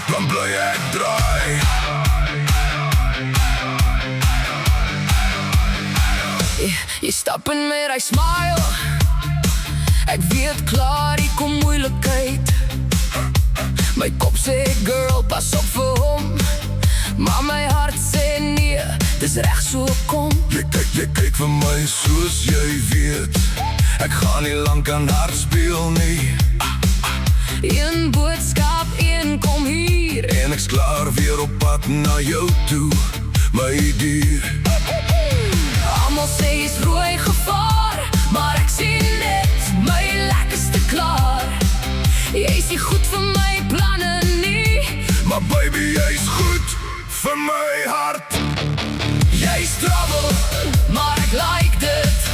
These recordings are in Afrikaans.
Dan bly ek draai. Jy stap in met hy smile. Ek weet klaar, hier kom moeilikheid. My kop sê girl, pas op vir hom. Maar my hart sê nee, dis reg so kom. Jy kyk vir my soos jy weet. Ek gaan nie lank aan hart speel nie. Een boodskap, een kom hier. En ek's klaar weer op pad na jou toe, my dier. Almal sê is rooi gevaar, maar ek sien net my lekkerste klaar. Jy is nie goed vir my planne nie, maar baby, jy's goed vir my hart. Jy's trouble, maar ek like dit.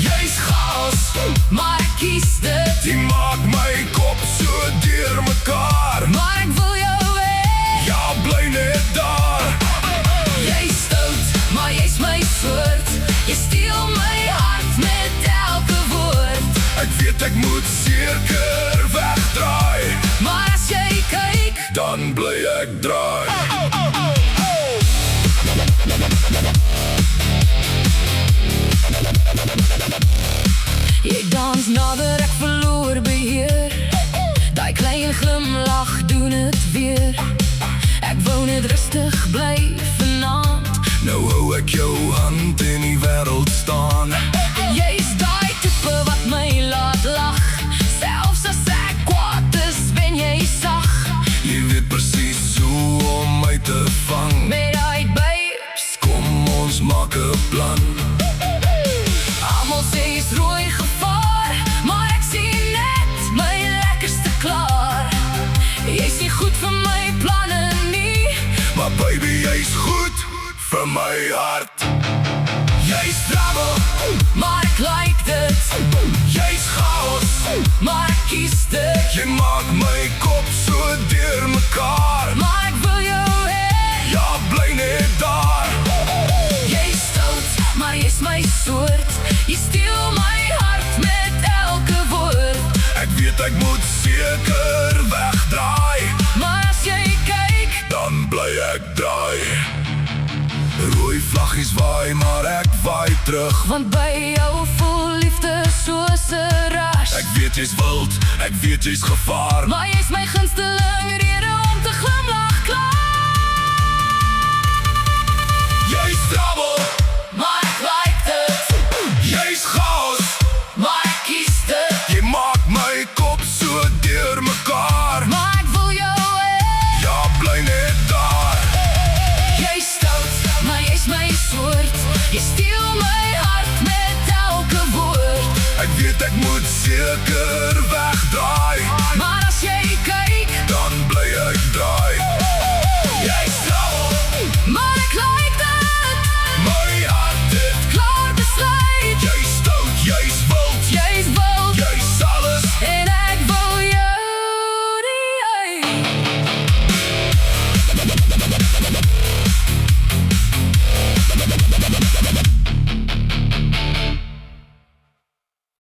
Jy's chaos, maar ek kies dit. Die maak my kop so deur mekaar, maar ek wil jou hê. Ja, bly net daar. Jy's stout, maar jy's my soort. Jy steel my hart met elke woord. Ek weet ek moet seker wegdraai, maar as jy kyk, dan bly ek draai. Jy dans nader, ek verloor beheer. Daai klein glimlach doen het weer. Ek wou net rustig bly vanaand. Nou hou ek jou hand in die wêreld staan. Jy is daai tipe wat my laat lag. Selfs as ek kwaad is, ben jy sag. Jy weet presies hoe om my te vang. Met daai babes, kom ons maak 'n plan. Almal sê is rooi gevaar, maar ek sien net my lekkerste klaar. Jy's nie goed vir my planne nie, maar baby, jy's goed vir my hart. Jy's trouble, maar ek like dit. Jy's chaos, maar ek kies dit. Jy maak my kop so deur mekaar, maar ek wil jou hê. Ja, bly net daar. Jy's stout, maar jy's my soort. Jy steel my hart met elke woord. Ek weet ek moet seker wegdraai, maar as jy kyk, dan bly ek draai. Rooi vlaggies waai, maar ek waai terug. Want by jou voel liefde soos 'n rush. Ek weet jy's wild, ek weet jy's gevaar, maar jy's my gunsteling rede om te glimlag klaar. Jy's trouble, maar ek like dit. Jy's chaos, maar ek kies dit. Jy maak my kop so deur mekaar, maar ek wil jou hê. Ja, bly net daar. Jy's stout, maar jy's my soort. Jy steel my hart met elke woord. Ek weet ek moet seker wegdraai, maar